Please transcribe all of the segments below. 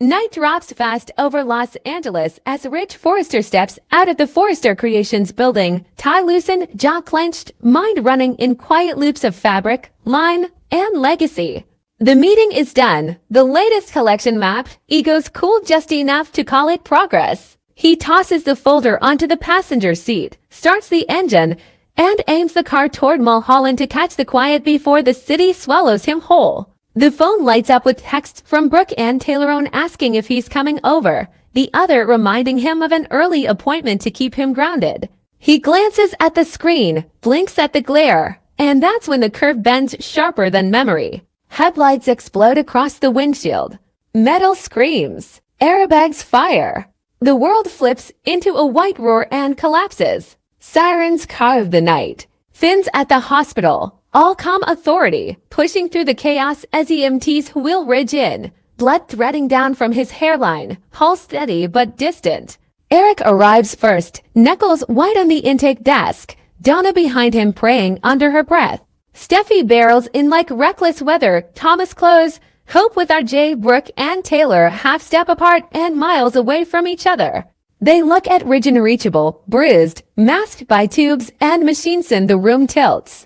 Night drops fast over Los Angeles as Rich Forrester steps out of the Forrester Creations building, tie loosened, jaw clenched, mind running in quiet loops of fabric, line, and legacy. The meeting is done. The latest collection mapped, egos cool just enough to call it progress. He tosses the folder onto the passenger seat, starts the engine, and aims the car toward Mulholland to catch the quiet before the city swallows him whole. The phone lights up with texts from Brooke and Taylor asking if he's coming over, the other reminding him of an early appointment to keep him grounded. He glances at the screen, blinks at the glare, and that's when the curve bends sharper than memory. Headlights explode across the windshield. Metal screams. Airbags fire. The world flips into a white roar and collapses. Sirens carve the night. Finn's at the hospital. All calm authority, pushing through the chaos as EMTs wheel Ridge in. Blood threading down from his hairline. Pulse steady but distant. Eric arrives first, knuckles white on the intake desk. Donna behind him praying under her breath. Steffi barrels in like reckless weather. Thomas close. Hope with RJ, Brooke, and Taylor half step apart and miles away from each other. They look at Ridge unreachable, bruised, masked by tubes and machines. In the room tilts.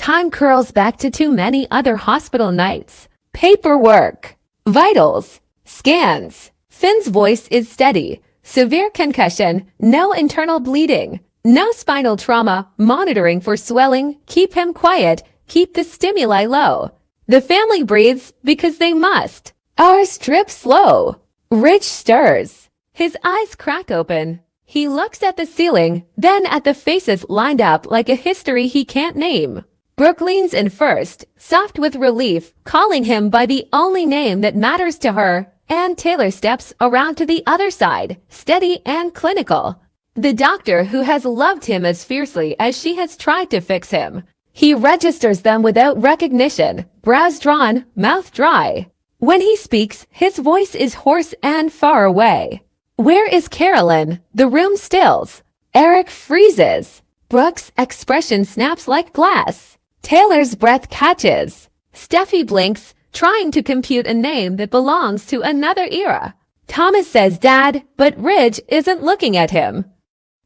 Time curls back to too many other hospital nights. Paperwork. Vitals. Scans. Finn's voice is steady. Severe concussion. No internal bleeding. No spinal trauma. Monitoring for swelling. Keep him quiet. Keep the stimuli low. The family breathes because they must. Ours drip slow. Ridge stirs. His eyes crack open. He looks at the ceiling, then at the faces lined up like a history he can't name. Brooke leans in first, soft with relief, calling him by the only name that matters to her, and Taylor steps around to the other side, steady and clinical. The doctor who has loved him as fiercely as she has tried to fix him. He registers them without recognition, brows drawn, mouth dry. When he speaks, his voice is hoarse and far away. Where is Carolyn? The room stills. Eric freezes. Brooke's expression snaps like glass. Taylor's breath catches. Steffi blinks, trying to compute a name that belongs to another era. Thomas says Dad, but Ridge isn't looking at him.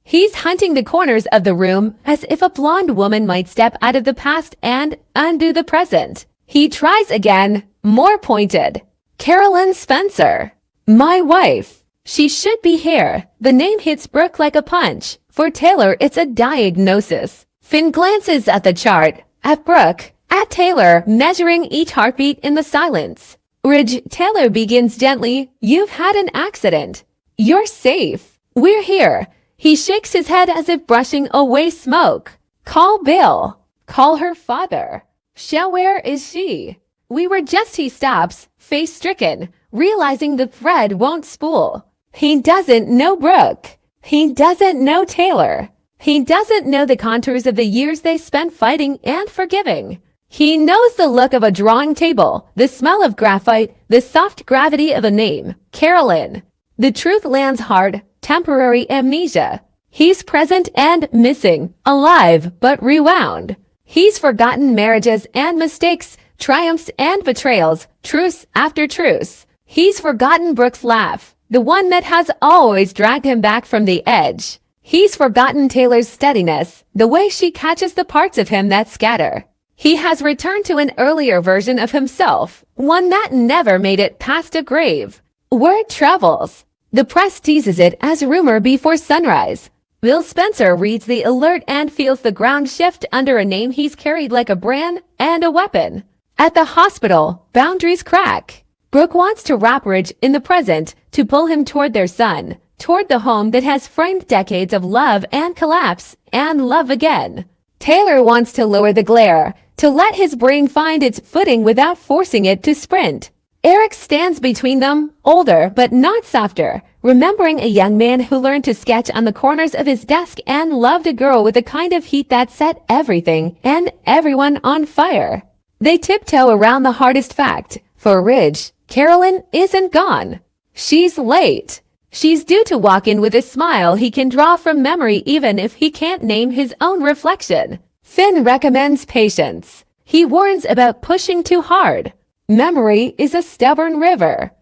He's hunting the corners of the room as if a blonde woman might step out of the past and undo the present. He tries again, more pointed. Carolyn Spencer. My wife. She should be here. The name hits Brooke like a punch. For Taylor, it's a diagnosis. Finn glances at the chart, at Brooke, at Taylor, measuring each heartbeat in the silence. Ridge, Taylor begins gently. You've had an accident. You're safe. We're here. He shakes his head as if brushing away smoke. Call Bill. Call her father. Shell, where is she? We were just. He stops, face stricken, realizing the thread won't spool. He doesn't know Brooke. He doesn't know Taylor. He doesn't know the contours of the years they spent fighting and forgiving. He knows the look of a drawing table, the smell of graphite, the soft gravity of a name, Carolyn. The truth lands hard, temporary amnesia. He's present and missing, alive but rewound. He's forgotten marriages and mistakes, triumphs and betrayals, truce after truce. He's forgotten Brooke's laugh, the one that has always dragged him back from the edge. He's forgotten Taylor's steadiness, the way she catches the parts of him that scatter. He has returned to an earlier version of himself, one that never made it past a grave. Word travels. The press teases it as rumor before sunrise. Bill Spencer reads the alert and feels the ground shift under a name he's carried like a brand and a weapon. At the hospital, boundaries crack. Brooke wants to wrap Ridge in the present, to pull him toward their son, toward the home that has framed decades of love and collapse, and love again. Taylor wants to lower the glare, to let his brain find its footing without forcing it to sprint. Eric stands between them, older but not softer, remembering a young man who learned to sketch on the corners of his desk and loved a girl with a kind of heat that set everything and everyone on fire. They tiptoe around the hardest fact. For Ridge, Carolyn isn't gone. She's late. She's due to walk in with a smile he can draw from memory even if he can't name his own reflection. Finn recommends patience. He warns about pushing too hard. Memory is a stubborn river.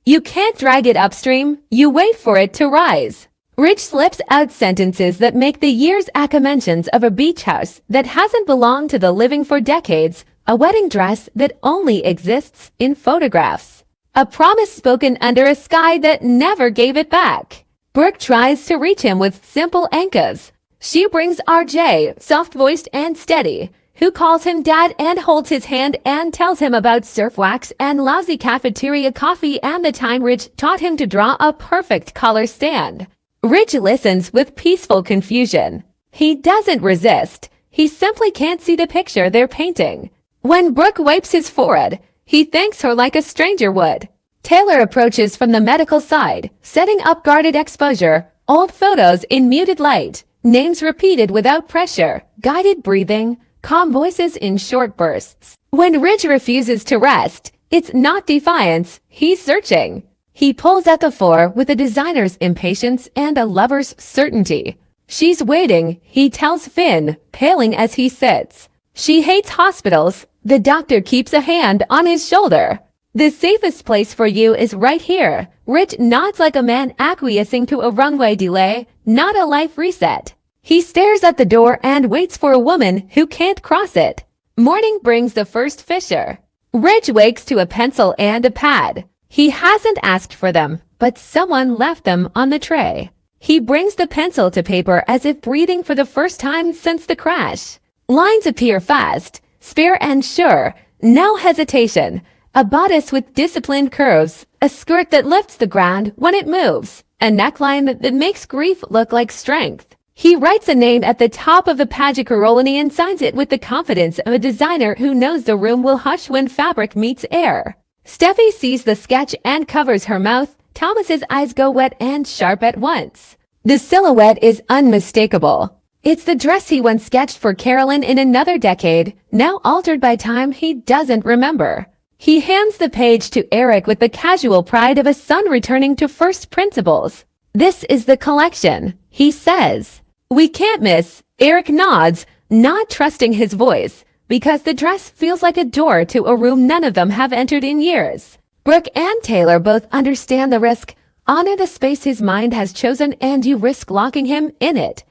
You can't drag it upstream, you wait for it to rise. Ridge slips out sentences that make the years Aka mentions of a beach house that hasn't belonged to the living for decades, a wedding dress that only exists in photographs. A promise spoken under a sky that never gave it back. Brooke tries to reach him with simple anchors. She brings RJ, soft-voiced and steady, who calls him dad and holds his hand and tells him about surf wax and lousy cafeteria coffee and the time Ridge taught him to draw a perfect color stand. Ridge listens with peaceful confusion. He doesn't resist. He simply can't see the picture they're painting. When Brooke wipes his forehead, he thanks her like a stranger would. Taylor approaches from the medical side, setting up guarded exposure, old photos in muted light, names repeated without pressure, guided breathing, calm voices in short bursts. When Ridge refuses to rest, it's not defiance, he's searching. He pulls at the floor with a designer's impatience and a lover's certainty. She's waiting, he tells Finn, paling as he sits. She hates hospitals. The doctor keeps a hand on his shoulder. The safest place for you is right here. Ridge nods like a man acquiescing to a runway delay, not a life reset. He stares at the door and waits for a woman who can't cross it. Morning brings the first fissure. Ridge wakes to a pencil and a pad. He hasn't asked for them, but someone left them on the tray. He brings the pencil to paper as if breathing for the first time since the crash. Lines appear fast, spare and sure, no hesitation. A bodice with disciplined curves, a skirt that lifts the ground when it moves, a neckline that makes grief look like strength. He writes a name at the top of the Pagicarolini and signs it with the confidence of a designer who knows the room will hush when fabric meets air. Steffi sees the sketch and covers her mouth. Thomas's eyes go wet and sharp at once. The silhouette is unmistakable. It's the dress he once sketched for Carolyn in another decade, now altered by time he doesn't remember. He hands the page to Eric with the casual pride of a son returning to first principles. This is the collection, he says. We can't miss. Eric nods, not trusting his voice, because the dress feels like a door to a room none of them have entered in years. Brooke and Taylor both understand the risk. Honor the space his mind has chosen and you risk locking him in it.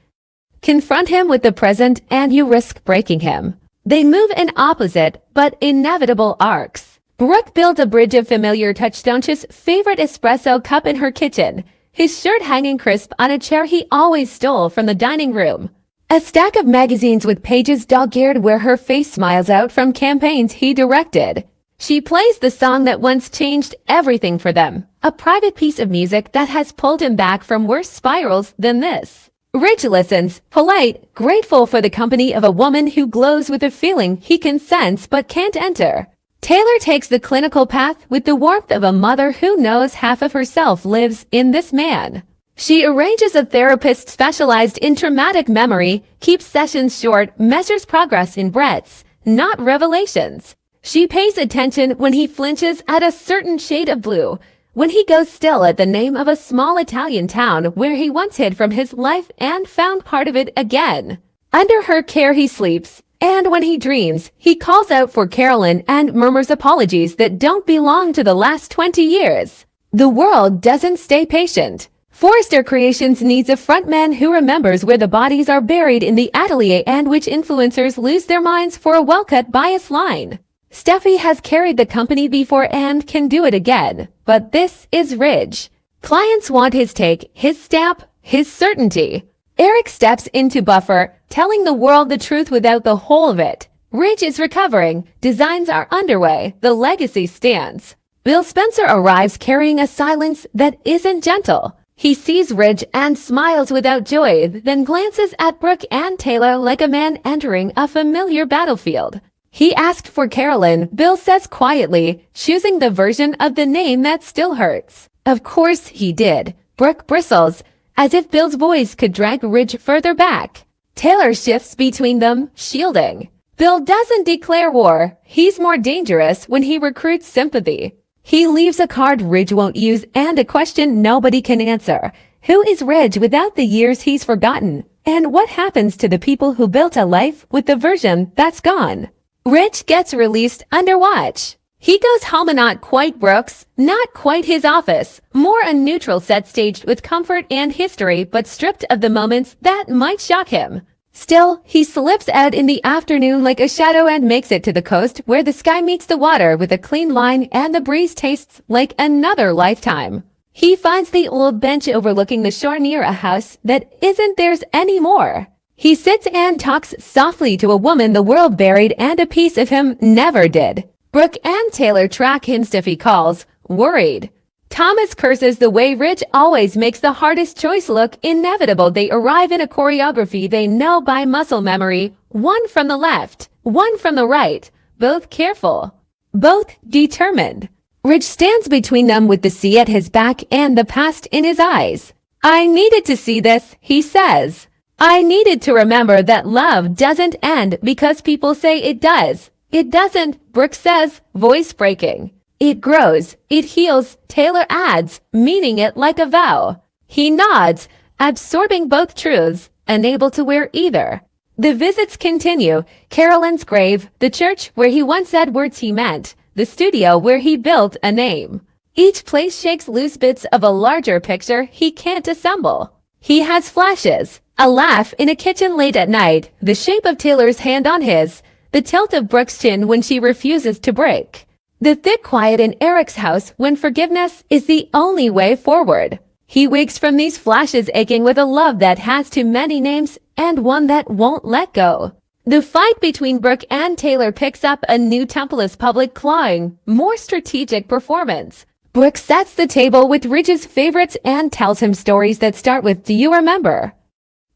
Confront him with the present and you risk breaking him. They move in opposite, but inevitable arcs. Brooke built a bridge of familiar touchstones, favorite espresso cup in her kitchen, his shirt hanging crisp on a chair he always stole from the dining room. A stack of magazines with pages dog-eared where her face smiles out from campaigns he directed. She plays the song that once changed everything for them, a private piece of music that has pulled him back from worse spirals than this. Ridge listens, polite, grateful for the company of a woman who glows with a feeling he can sense but can't enter. Taylor takes the clinical path with the warmth of a mother who knows half of herself lives in this man. She arranges a therapist specialized in traumatic memory, keeps sessions short, measures progress in breaths, not revelations. She pays attention when he flinches at a certain shade of blue, when he goes still at the name of a small Italian town where he once hid from his life and found part of it again. Under her care he sleeps, and when he dreams, he calls out for Carolyn and murmurs apologies that don't belong to the last 20 years. The world doesn't stay patient. Forrester Creations needs a frontman who remembers where the bodies are buried in the atelier and which influencers lose their minds for a well-cut bias line. Steffi has carried the company before and can do it again, but this is Ridge. Clients want his take, his stamp, his certainty. Eric steps into buffer, telling the world the truth without the whole of it. Ridge is recovering, designs are underway, the legacy stands. Bill Spencer arrives carrying a silence that isn't gentle. He sees Ridge and smiles without joy, then glances at Brooke and Taylor like a man entering a familiar battlefield. He asked for Carolyn, Bill says quietly, choosing the version of the name that still hurts. Of course he did. Brooke bristles, as if Bill's voice could drag Ridge further back. Taylor shifts between them, shielding. Bill doesn't declare war. He's more dangerous when he recruits sympathy. He leaves a card Ridge won't use and a question nobody can answer. Who is Ridge without the years he's forgotten? And what happens to the people who built a life with the version that's gone? Ridge gets released under watch. He goes home and not quite Brooks, not quite his office, more a neutral set staged with comfort and history but stripped of the moments that might shock him. Still, he slips out in the afternoon like a shadow and makes it to the coast where the sky meets the water with a clean line and the breeze tastes like another lifetime. He finds the old bench overlooking the shore near a house that isn't theirs anymore. He sits and talks softly to a woman the world buried and a piece of him never did. Brooke and Taylor track him if he calls, worried. Thomas curses the way Rich always makes the hardest choice look inevitable. They arrive in a choreography they know by muscle memory, one from the left, one from the right, both careful, both determined. Rich stands between them with the sea at his back and the past in his eyes. I needed to see this, he says. I needed to remember that love doesn't end because people say it does. It doesn't, Brooke says, voice breaking. It grows, it heals, Taylor adds, meaning it like a vow. He nods, absorbing both truths, unable to wear either. The visits continue, Carolyn's grave, the church where he once said words he meant, the studio where he built a name. Each place shakes loose bits of a larger picture he can't assemble. He has flashes, a laugh in a kitchen late at night, the shape of Taylor's hand on his, the tilt of Brooke's chin when she refuses to break. The thick quiet in Eric's house when forgiveness is the only way forward. He wakes from these flashes aching with a love that has too many names and one that won't let go. The fight between Brooke and Taylor picks up a new tempo as public clawing, more strategic performance. Brooke sets the table with Ridge's favorites and tells him stories that start with "Do you remember?"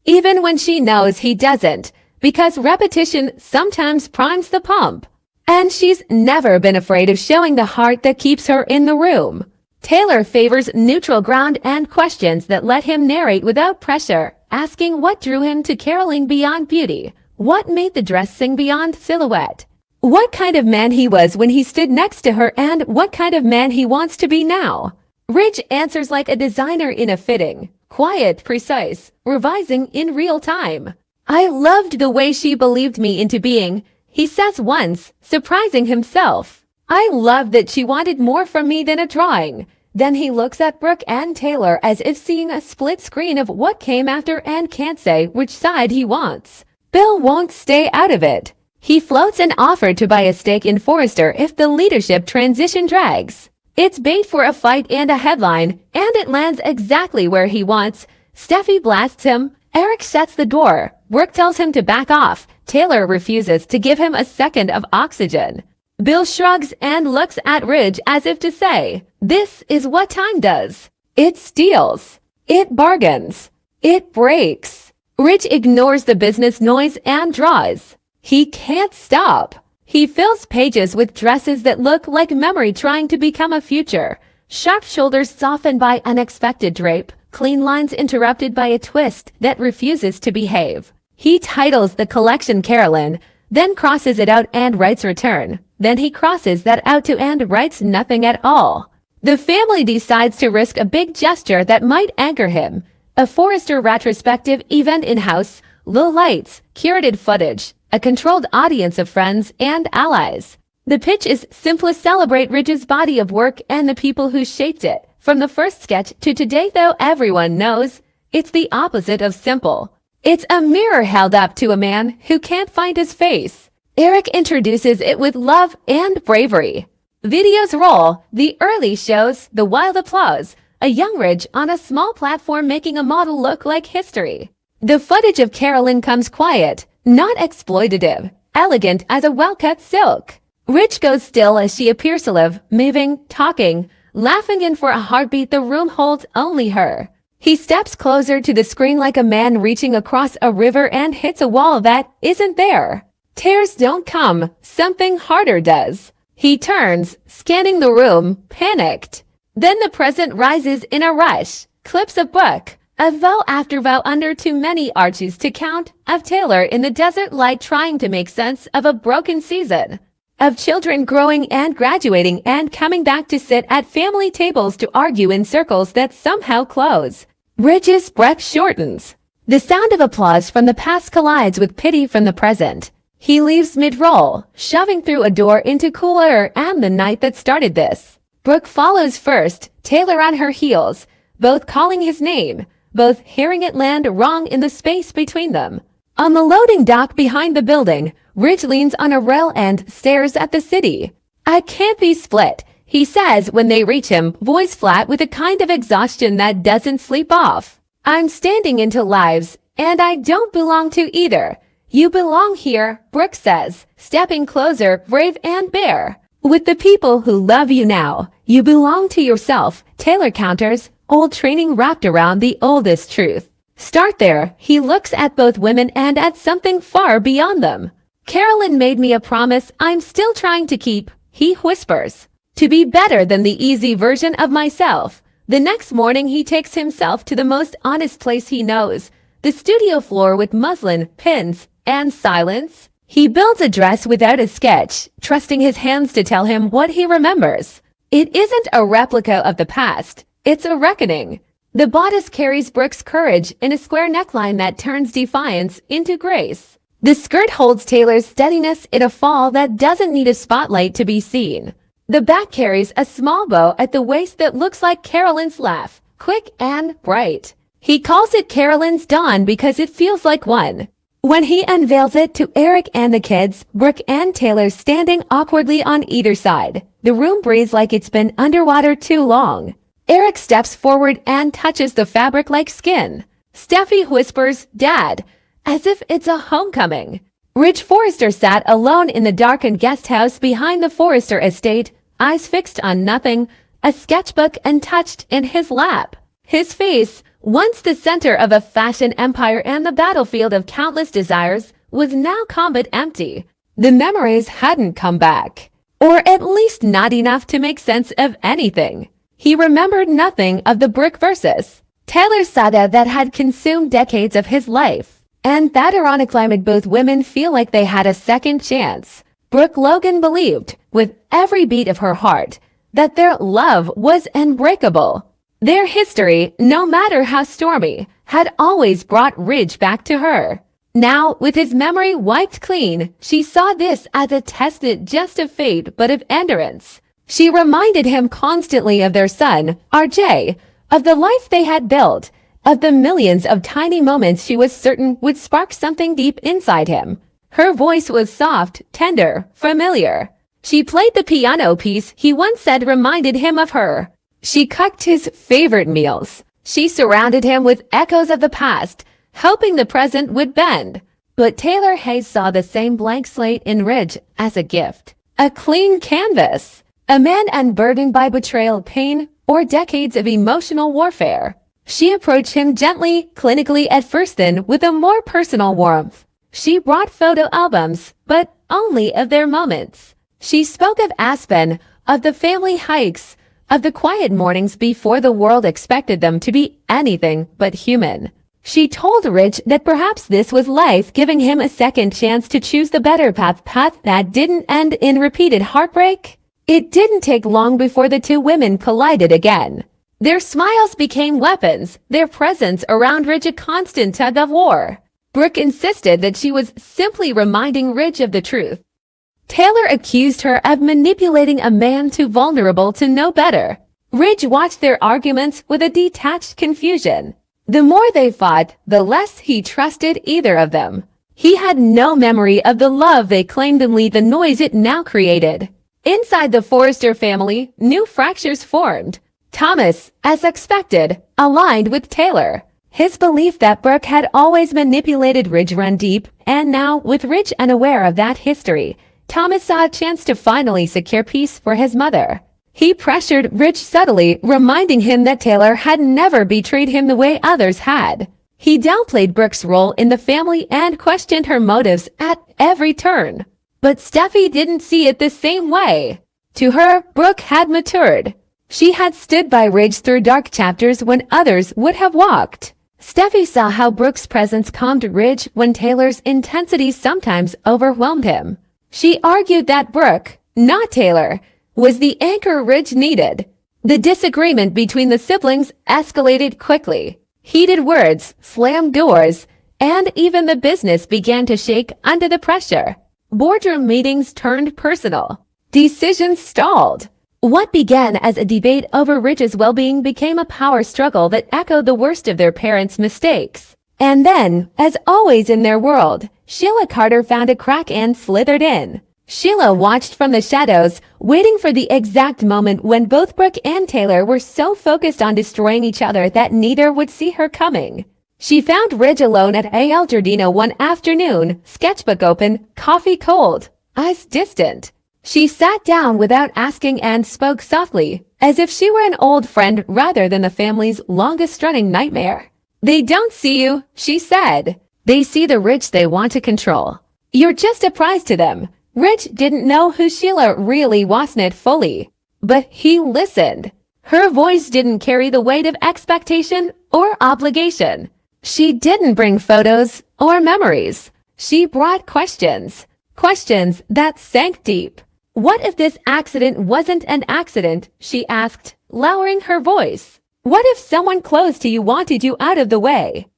Even when she knows he doesn't, because repetition sometimes primes the pump. And she's never been afraid of showing the heart that keeps her in the room. Taylor favors neutral ground and questions that let him narrate without pressure, asking what drew him to Carolyn beyond beauty, what made the dress sing beyond silhouette, what kind of man he was when he stood next to her and what kind of man he wants to be now. Ridge answers like a designer in a fitting, quiet, precise, revising in real time. I loved the way she believed me into being, he says once, surprising himself. I loved that she wanted more from me than a drawing. Then he looks at Brooke and Taylor as if seeing a split screen of what came after and can't say which side he wants. Bill won't stay out of it. He floats an offer to buy a stake in Forrester if the leadership transition drags. It's bait for a fight and a headline, and it lands exactly where he wants. Steffi blasts him. Eric shuts the door. Brooke tells him to back off. Taylor refuses to give him a second of oxygen. Bill shrugs and looks at Ridge as if to say, this is what time does. It steals. It bargains. It breaks. Ridge ignores the business noise and draws. He can't stop. He fills pages with dresses that look like memory trying to become a future. Sharp shoulders softened by unexpected drape. Clean lines interrupted by a twist that refuses to behave. He titles the collection Carolyn, then crosses it out and writes return. Then he crosses that out too and writes nothing at all. The family decides to risk a big gesture that might anchor him. A Forrester retrospective event in-house, low lights, curated footage, a controlled audience of friends and allies. The pitch is simply celebrate Ridge's body of work and the people who shaped it. From the first sketch to today, though everyone knows, it's the opposite of simple. It's a mirror held up to a man who can't find his face. Eric introduces it with love and bravery. Videos roll, the early shows, the wild applause, a young Ridge on a small platform making a model look like history. The footage of Carolyn comes quiet, not exploitative, elegant as a well-cut silk. Ridge goes still as she appears to live, moving, talking, laughing, and for a heartbeat the room holds only her. He steps closer to the screen like a man reaching across a river and hits a wall that isn't there. Tears don't come, something harder does. He turns, scanning the room, panicked. Then the present rises in a rush, clips a book, a vow after vow under too many arches to count, of Taylor in the desert light trying to make sense of a broken season. Of children growing and graduating and coming back to sit at family tables to argue in circles that somehow close. Ridge's breath shortens. The sound of applause from the past collides with pity from the present. He leaves mid-roll, shoving through a door into cool air and the night that started this. Brooke follows first, Taylor on her heels, both calling his name, both hearing it land wrong in the space between them. On the loading dock behind the building, Ridge leans on a rail and stares at the city. "I can't be split," he says when they reach him, voice flat with a kind of exhaustion that doesn't sleep off. "I'm standing into lives, and I don't belong to either." "You belong here," Brooke says, stepping closer, brave and bare. "With the people who love you now. You belong to yourself," Taylor counters, old training wrapped around the oldest truth. "Start there." He looks at both women and at something far beyond them. "Carolyn made me a promise I'm still trying to keep," he whispers. "To be better than the easy version of myself." The next morning he takes himself to the most honest place he knows, the studio floor with muslin, pins, and silence. He builds a dress without a sketch, trusting his hands to tell him what he remembers. It isn't a replica of the past, it's a reckoning. The bodice carries Brooke's courage in a square neckline that turns defiance into grace. The skirt holds Taylor's steadiness in a fall that doesn't need a spotlight to be seen. The back carries a small bow at the waist that looks like Carolyn's laugh, quick and bright. He calls it Carolyn's dawn because it feels like one. When he unveils it to Eric and the kids, Brooke and Taylor standing awkwardly on either side. The room breathes like it's been underwater too long. Eric steps forward and touches the fabric like skin. Steffi whispers, "Dad," as if it's a homecoming. Ridge Forrester sat alone in the darkened guest house behind the Forrester estate, eyes fixed on nothing, a sketchbook untouched in his lap. His face, once the center of a fashion empire and the battlefield of countless desires, was now combat empty. The memories hadn't come back, or at least not enough to make sense of anything. He remembered nothing of the Brooke versus Taylor saga that had consumed decades of his life. And that ironically made both women feel like they had a second chance. Brooke Logan believed, with every beat of her heart, that their love was unbreakable. Their history, no matter how stormy, had always brought Ridge back to her. Now, with his memory wiped clean, she saw this as a test not just of fate but of endurance. She reminded him constantly of their son, RJ, of the life they had built, of the millions of tiny moments she was certain would spark something deep inside him. Her voice was soft, tender, familiar. She played the piano piece he once said reminded him of her. She cooked his favorite meals. She surrounded him with echoes of the past, hoping the present would bend. But Taylor Hayes saw the same blank slate in Ridge as a gift. A clean canvas. A man unburdened by betrayal, pain, or decades of emotional warfare. She approached him gently, clinically at first, then with a more personal warmth. She brought photo albums, but only of their moments. She spoke of Aspen, of the family hikes, of the quiet mornings before the world expected them to be anything but human. She told Ridge that perhaps this was life giving him a second chance to choose the better path that didn't end in repeated heartbreak. It didn't take long before the two women collided again. Their smiles became weapons, their presence around Ridge a constant tug of war. Brooke insisted that she was simply reminding Ridge of the truth. Taylor accused her of manipulating a man too vulnerable to know better. Ridge watched their arguments with a detached confusion. The more they fought, the less he trusted either of them. He had no memory of the love they claimed, only the noise it now created. Inside the Forrester family, new fractures formed. Thomas, as expected, aligned with Taylor. His belief that Brooke had always manipulated Ridge ran deep, and now, with Ridge unaware of that history, Thomas saw a chance to finally secure peace for his mother. He pressured Ridge subtly, reminding him that Taylor had never betrayed him the way others had. He downplayed Brooke's role in the family and questioned her motives at every turn. But Steffi didn't see it the same way. To her, Brooke had matured. She had stood by Ridge through dark chapters when others would have walked. Steffi saw how Brooke's presence calmed Ridge when Taylor's intensity sometimes overwhelmed him. She argued that Brooke, not Taylor, was the anchor Ridge needed. The disagreement between the siblings escalated quickly. Heated words, slammed doors, and even the business began to shake under the pressure. Boardroom meetings turned personal. Decisions stalled. What began as a debate over Rich's well-being became a power struggle that echoed the worst of their parents' mistakes. And then, as always in their world, Sheila Carter found a crack and slithered in. Sheila watched from the shadows, waiting for the exact moment when both Brooke and Taylor were so focused on destroying each other that neither would see her coming. She found Ridge alone at A.L. Giardino one afternoon, sketchbook open, coffee cold, eyes distant. She sat down without asking and spoke softly, as if she were an old friend rather than the family's longest-running nightmare. "They don't see you," she said. "They see the Ridge they want to control. You're just a prize to them." Ridge didn't know who Sheila really wasn't fully, but he listened. Her voice didn't carry the weight of expectation or obligation. She didn't bring photos or memories. She brought questions. Questions that sank deep. "What if this accident wasn't an accident?" she asked, lowering her voice. "What if someone close to you wanted you out of the way?"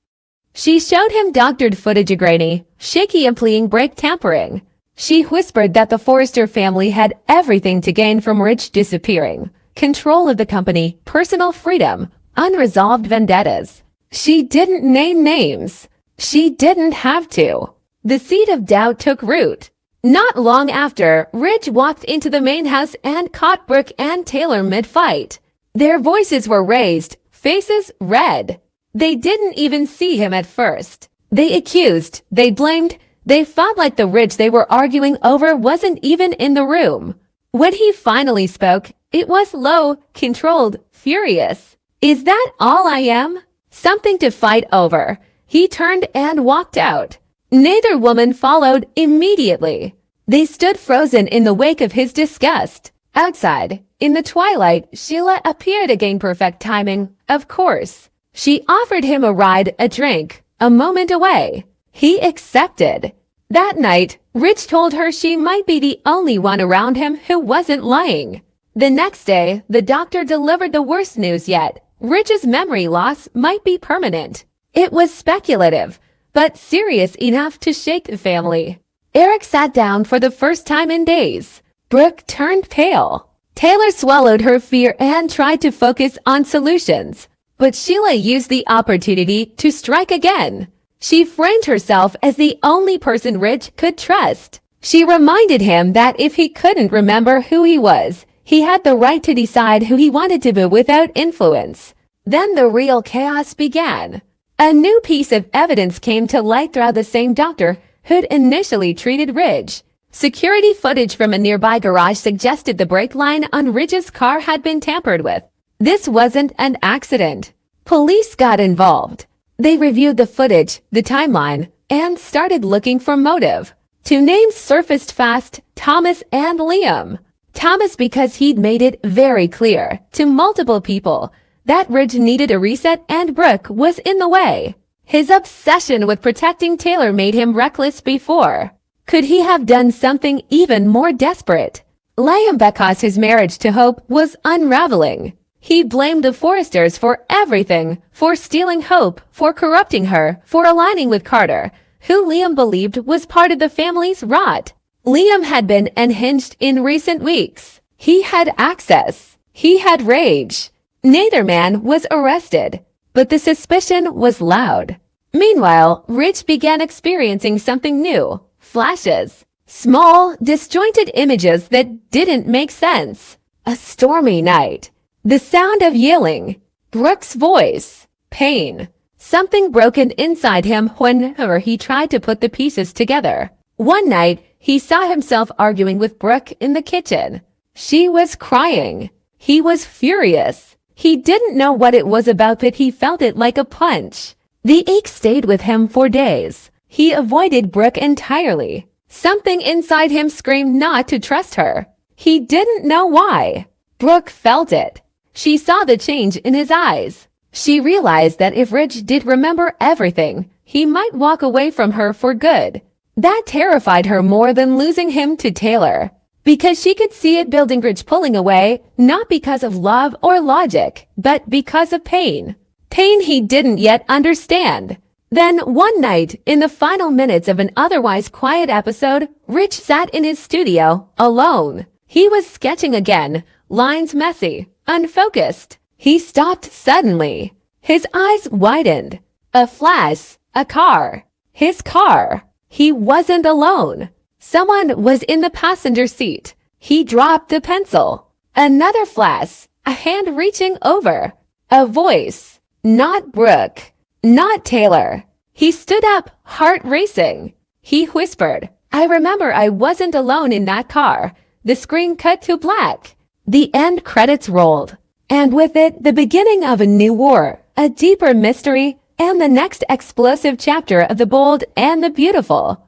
She showed him doctored footage of grainy, shaky implying brake tampering. She whispered that the Forrester family had everything to gain from Ridge disappearing. Control of the company, personal freedom, unresolved vendettas. She didn't name names. She didn't have to. The seed of doubt took root. Not long after, Ridge walked into the main house and caught Brooke and Taylor mid-fight. Their voices were raised, faces red. They didn't even see him at first. They accused, they blamed, they felt like the Ridge they were arguing over wasn't even in the room. When he finally spoke, it was low, controlled, furious. "Is that all I am? Something to fight over." He turned and walked out. Neither woman followed immediately. They stood frozen in the wake of his disgust. Outside, in the twilight, Sheila appeared again, perfect timing, of course. She offered him a ride, a drink, a moment away. He accepted. That night, Ridge told her she might be the only one around him who wasn't lying. The next day, the doctor delivered the worst news yet. Ridge's memory loss might be permanent. It was speculative, but serious enough to shake the family. Eric sat down for the first time in days. Brooke turned pale. Taylor swallowed her fear and tried to focus on solutions. But Sheila used the opportunity to strike again. She framed herself as the only person Ridge could trust. She reminded him that if he couldn't remember who he was, he had the right to decide who he wanted to be without influence. Then the real chaos began. A new piece of evidence came to light throughout the same doctor who'd initially treated Ridge. Security footage from a nearby garage suggested the brake line on Ridge's car had been tampered with. This wasn't an accident. Police got involved. They reviewed the footage, the timeline, and started looking for motive. Two names surfaced fast: Thomas and Liam. Thomas because he'd made it very clear to multiple people that Ridge needed a reset and Brooke was in the way. His obsession with protecting Taylor made him reckless before. Could he have done something even more desperate? Liam because his marriage to Hope was unraveling. He blamed the Forresters for everything, for stealing Hope, for corrupting her, for aligning with Carter, who Liam believed was part of the family's rot. Liam had been unhinged in recent weeks. He had access. He had rage. Neither man was arrested, but the suspicion was loud. Meanwhile, Ridge began experiencing something new. Flashes. Small, disjointed images that didn't make sense. A stormy night. The sound of yelling. Brooke's voice. Pain. Something broken inside him whenever he tried to put the pieces together. One night, he saw himself arguing with Brooke in the kitchen. She was crying. He was furious. He didn't know what it was about, but he felt it like a punch. The ache stayed with him for days. He avoided Brooke entirely. Something inside him screamed not to trust her. He didn't know why. Brooke felt it. She saw the change in his eyes. She realized that if Ridge did remember everything, he might walk away from her for good. That terrified her more than losing him to Taylor, because she could see it building. Ridge pulling away, not because of love or logic, but because of pain. Pain he didn't yet understand. Then one night, in the final minutes of an otherwise quiet episode, Rich sat in his studio, alone. He was sketching again, lines messy, unfocused. He stopped suddenly. His eyes widened. A flash, a car. His car. He wasn't alone. Someone was in the passenger seat. He dropped the pencil. Another flash, a hand reaching over. A voice. Not Brooke. Not Taylor. He stood up, heart racing. He whispered, "I remember I wasn't alone in that car." The screen cut to black. The end credits rolled. And with it, the beginning of a new war, a deeper mystery, and the next explosive chapter of The Bold and the Beautiful.